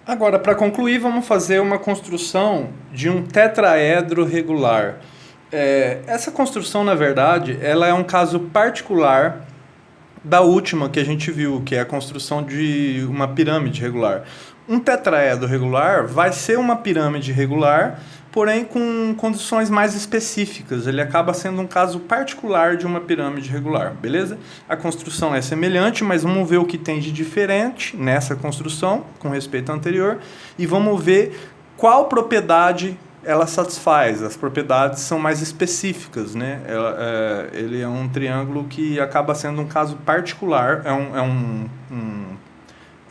Agora, para concluir, vamos fazer uma construção de um tetraedro regular. Essa construção, na verdade, ela é um caso particular da última que a gente viu, que é a construção de uma pirâmide regular. Um tetraedro regular vai ser uma pirâmide regular, porém com condições mais específicas. Ele acaba sendo um caso particular de uma pirâmide regular, beleza? A construção é semelhante, mas vamos ver o que tem de diferente nessa construção com respeito à anterior e vamos ver qual propriedade ela satisfaz. As propriedades são mais específicas, né? Ele é um triângulo que acaba sendo um caso particular, é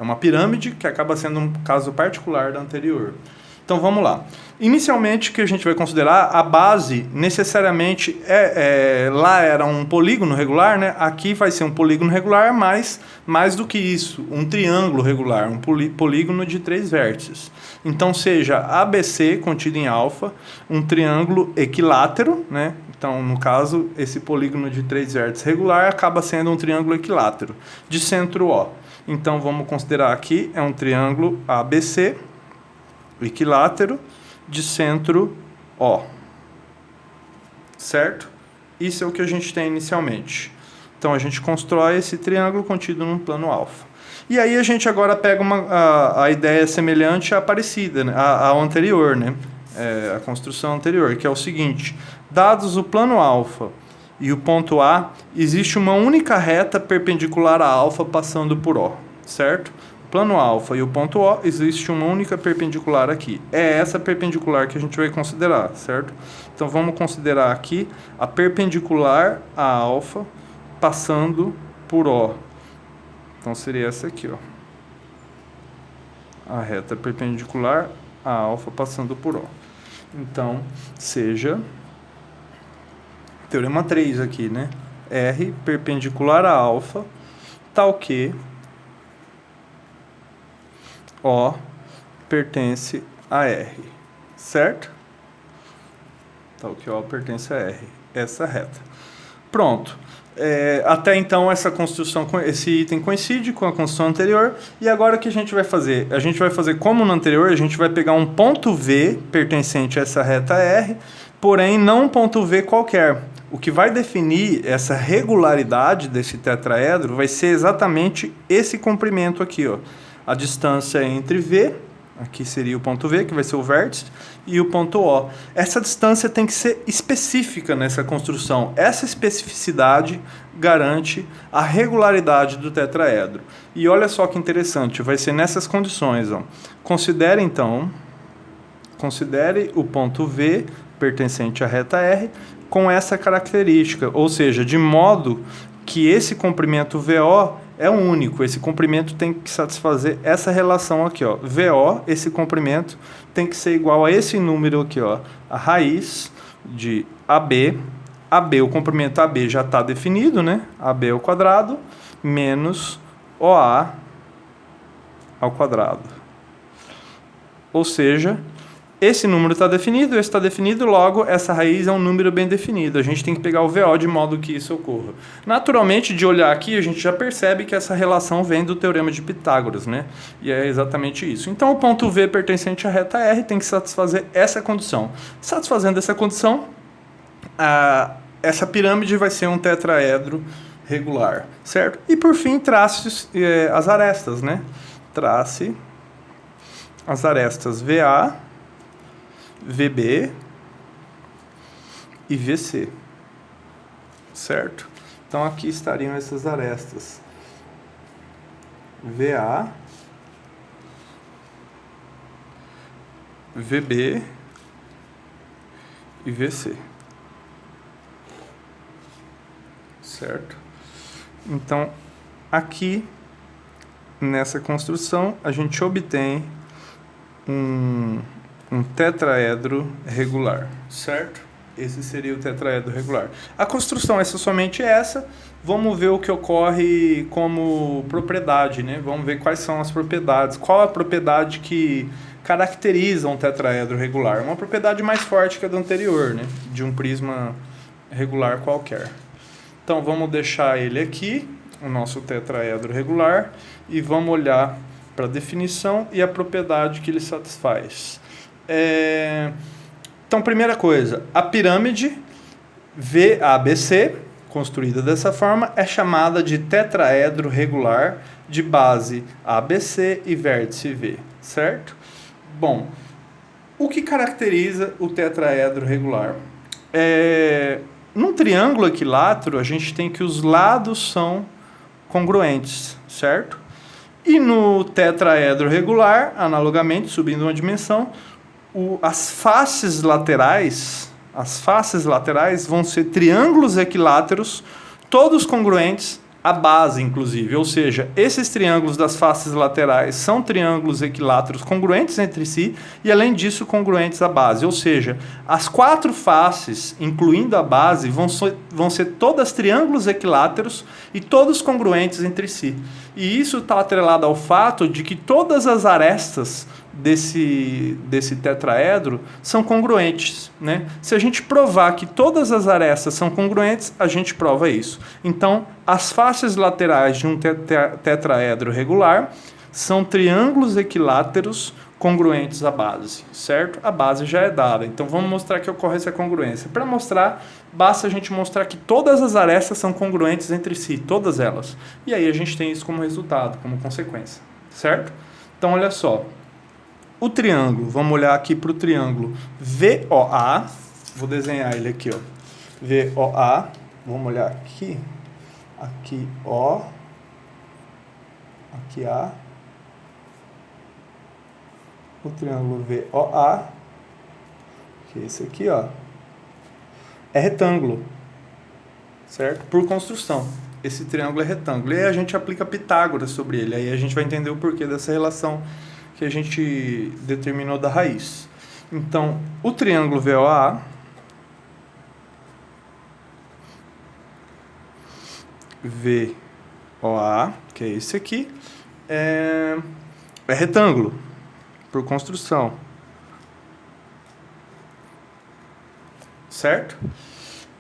uma pirâmide que acaba sendo um caso particular da anterior. Então vamos lá. Inicialmente, o que a gente vai considerar, a base necessariamente lá era um polígono regular, né? Aqui vai ser um polígono regular, mas mais do que isso, um triângulo regular, um polígono de 3 vértices. Então seja ABC contido em alfa, um triângulo equilátero, né? Então, no caso, esse polígono de 3 vértices regular acaba sendo um triângulo equilátero, de centro O. Então, vamos considerar aqui, é um triângulo ABC, equilátero, de centro O. Certo? Isso é o que a gente tem inicialmente. Então, a gente constrói esse triângulo contido num plano alfa. E aí a gente agora pega a ideia semelhante à parecida, né? Ao anterior, né? A construção anterior, que é o seguinte: dados o plano alfa e o ponto A, existe uma única reta perpendicular a alfa passando por O, certo? Plano alfa e o ponto O, existe uma única perpendicular aqui. É essa perpendicular que a gente vai considerar, certo? Então vamos considerar aqui a perpendicular a alfa passando por O. Então seria essa aqui, ó. A reta perpendicular a alfa passando por O. Então, seja teorema 3 aqui, né? R perpendicular a alfa, tal que O pertence a R, certo? Tal que O pertence a R, essa reta. Pronto. Até então essa construção, esse item coincide com a construção anterior. E agora o que a gente vai fazer? A gente vai fazer como no anterior, a gente vai pegar um ponto V pertencente a essa reta R, porém não um ponto V qualquer. O que vai definir essa regularidade desse tetraedro vai ser exatamente esse comprimento aqui, ó. A distância entre V, aqui seria o ponto V, que vai ser o vértice, e o ponto O. Essa distância tem que ser específica nessa construção. Essa especificidade garante a regularidade do tetraedro. E olha só que interessante, vai ser nessas condições, ó. Considere o ponto V pertencente à reta R com essa característica, ou seja, de modo que esse comprimento VO é único. Esse comprimento tem que satisfazer essa relação aqui, ó. VO, esse comprimento, tem que ser igual a esse número aqui, ó. A raiz de AB. AB, o comprimento AB já está definido, né? AB ao quadrado, menos OA ao quadrado. Ou seja, esse número está definido, esse está definido, logo essa raiz é um número bem definido. A gente tem que pegar o VO de modo que isso ocorra. Naturalmente, de olhar aqui, a gente já percebe que essa relação vem do teorema de Pitágoras, né? E é exatamente isso. Então, o ponto V pertencente à reta R tem que satisfazer essa condição. Satisfazendo essa condição, essa pirâmide vai ser um tetraedro regular, certo? E, por fim, trace as arestas, né? Trace as arestas VA, VB e VC, certo? Então aqui estariam essas arestas VA, VB e VC, certo? Então aqui nessa construção a gente obtém um tetraedro regular, certo? Esse seria o tetraedro regular. A construção é somente essa. Vamos ver o que ocorre como propriedade, né? Vamos ver quais são as propriedades. Qual a propriedade que caracteriza um tetraedro regular? Uma propriedade mais forte que a do anterior, né? De um prisma regular qualquer. Então vamos deixar ele aqui, o nosso tetraedro regular, e vamos olhar para a definição e a propriedade que ele satisfaz. Então, primeira coisa, a pirâmide VABC, construída dessa forma, é chamada de tetraedro regular de base ABC e vértice V, certo? Bom, o que caracteriza o tetraedro regular? Num triângulo equilátero, a gente tem que os lados são congruentes, certo? E no tetraedro regular, analogamente, subindo uma dimensão, as faces laterais vão ser triângulos equiláteros, todos congruentes à base, inclusive. Ou seja, esses triângulos das faces laterais são triângulos equiláteros congruentes entre si e, além disso, congruentes à base. Ou seja, as 4 faces, incluindo a base, vão ser todas triângulos equiláteros e todos congruentes entre si. E isso está atrelado ao fato de que todas as arestas desse tetraedro são congruentes, né? Se a gente provar que todas as arestas são congruentes, a gente prova isso. Então, as faces laterais de um tetraedro regular são triângulos equiláteros congruentes à base, certo? A base já é dada, então vamos mostrar que ocorre essa congruência. Para mostrar, basta a gente mostrar que todas as arestas são congruentes entre si, todas elas. E aí a gente tem isso como resultado, como consequência, certo? Então, olha só. O triângulo, vamos olhar aqui para o triângulo VOA, vou desenhar ele aqui, ó. VOA, vamos olhar aqui, aqui O, aqui A. O triângulo VOA, que é esse aqui, ó, é retângulo, certo? Por construção, esse triângulo é retângulo. E aí a gente aplica Pitágoras sobre ele, aí a gente vai entender o porquê dessa relação que a gente determinou da raiz. Então, o triângulo VOA que é esse aqui, é retângulo, por construção. Certo?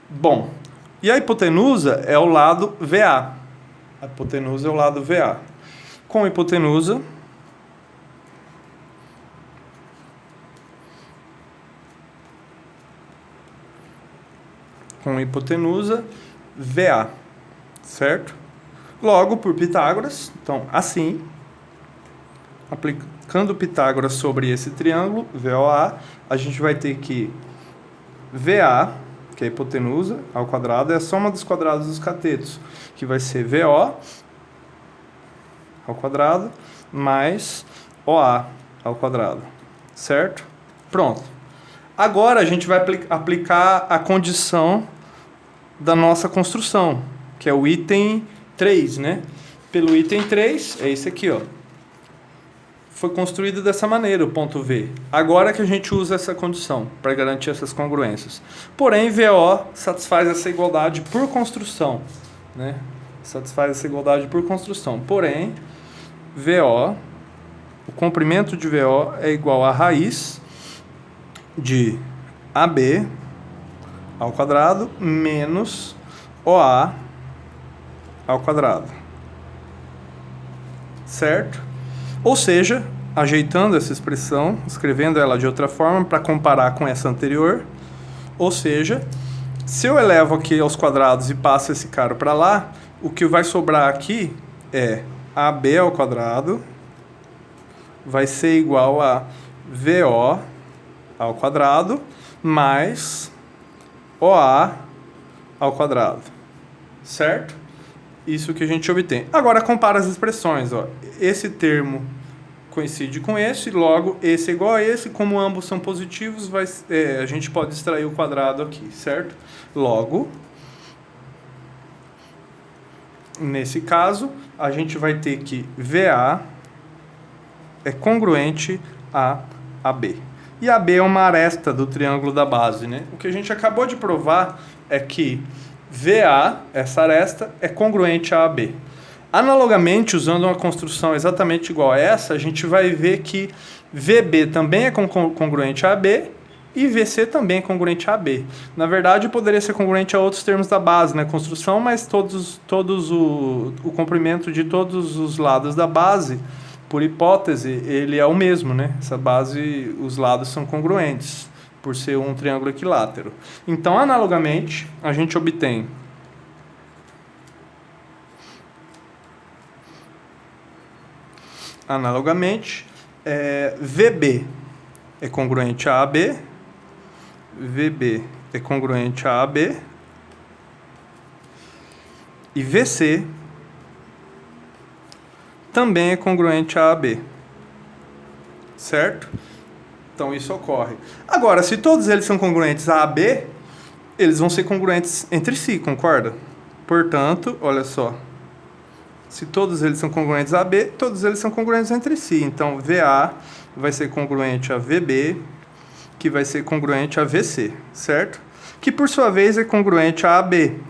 Bom, e a hipotenusa é o lado VA. A hipotenusa é o lado VA. Com hipotenusa, VA, certo? Logo, por Pitágoras, então, assim, aplicando Pitágoras sobre esse triângulo, VOA, a gente vai ter que VA, que é a hipotenusa, ao quadrado, é a soma dos quadrados dos catetos, que vai ser VO ao quadrado, mais OA ao quadrado, certo? Pronto. Agora a gente vai aplicar a condição da nossa construção, que é o item 3, né? Pelo item 3, é esse aqui, ó. Foi construído dessa maneira, o ponto V. Agora que a gente usa essa condição para garantir essas congruências. Porém, VO satisfaz essa igualdade por construção, né? Satisfaz essa igualdade por construção. Porém, VO, o comprimento de VO é igual a raiz de AB ao quadrado menos OA ao quadrado. Certo? Ou seja, ajeitando essa expressão, escrevendo ela de outra forma para comparar com essa anterior. Ou seja, se eu elevo aqui aos quadrados e passo esse cara para lá, o que vai sobrar aqui é AB ao quadrado vai ser igual a VO ao quadrado mais OA ao quadrado, certo? Isso que a gente obtém. Agora compara as expressões, ó. Esse termo coincide com esse, logo esse é igual a esse, como ambos são positivos, a gente pode extrair o quadrado aqui, certo? Logo, nesse caso, a gente vai ter que VA é congruente a AB. E AB é uma aresta do triângulo da base, né? O que a gente acabou de provar é que VA, essa aresta, é congruente a AB. Analogamente, usando uma construção exatamente igual a essa, a gente vai ver que VB também é congruente a AB e VC também é congruente a AB. Na verdade, poderia ser congruente a outros termos da base, né? Construção, mas o comprimento de todos os lados da base por hipótese, ele é o mesmo, né? Essa base, os lados são congruentes, por ser um triângulo equilátero. Então, analogamente, a gente obtém VB é congruente a AB, VB é congruente a AB, e VC também é congruente a AB, certo? Então isso ocorre. Agora, se todos eles são congruentes a AB, eles vão ser congruentes entre si, concorda? Portanto, olha só, se todos eles são congruentes a AB, todos eles são congruentes entre si. Então, VA vai ser congruente a VB, que vai ser congruente a VC, certo? Que, por sua vez, é congruente a AB,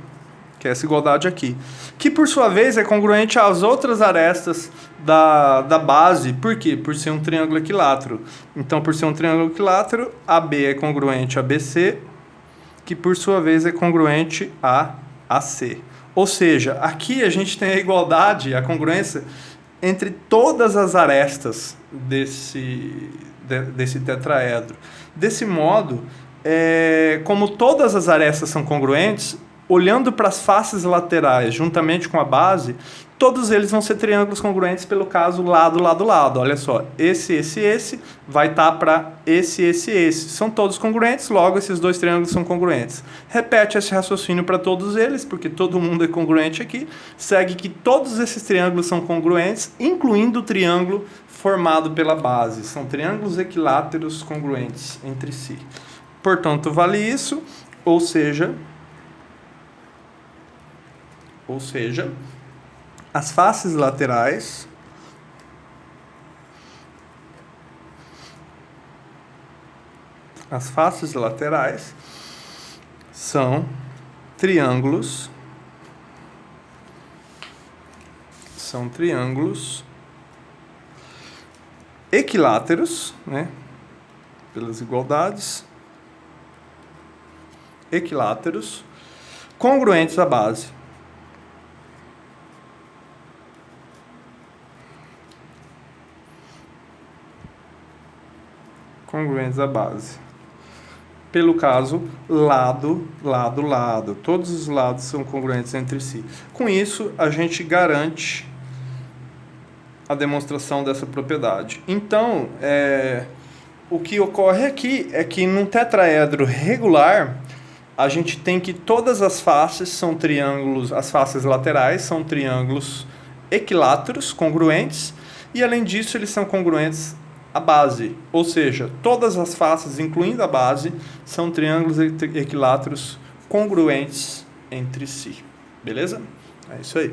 que é essa igualdade aqui. Que, por sua vez, é congruente às outras arestas da base. Por quê? Por ser um triângulo equilátero. Então, por ser um triângulo equilátero, AB é congruente a BC, que, por sua vez, é congruente a AC. Ou seja, aqui a gente tem a igualdade, a congruência entre todas as arestas desse tetraedro. Desse modo, como todas as arestas são congruentes, olhando para as faces laterais juntamente com a base, todos eles vão ser triângulos congruentes pelo caso lado, lado, lado. Olha só, esse vai estar para esse. São todos congruentes, logo esses dois triângulos são congruentes. Repete esse raciocínio para todos eles, porque todo mundo é congruente aqui. Segue que todos esses triângulos são congruentes, incluindo o triângulo formado pela base. São triângulos equiláteros congruentes entre si. Portanto, vale isso, ou seja, as faces laterais são triângulos equiláteros, né? Pelas igualdades, equiláteros congruentes à base. Congruentes à base. Pelo caso, lado, lado, lado. Todos os lados são congruentes entre si. Com isso, a gente garante a demonstração dessa propriedade. Então, o que ocorre aqui é que num tetraedro regular, a gente tem que todas as faces são triângulos, as faces laterais são triângulos equiláteros, congruentes, e além disso, eles são congruentes a base, ou seja, todas as faces, incluindo a base, são triângulos equiláteros congruentes entre si. Beleza? É isso aí.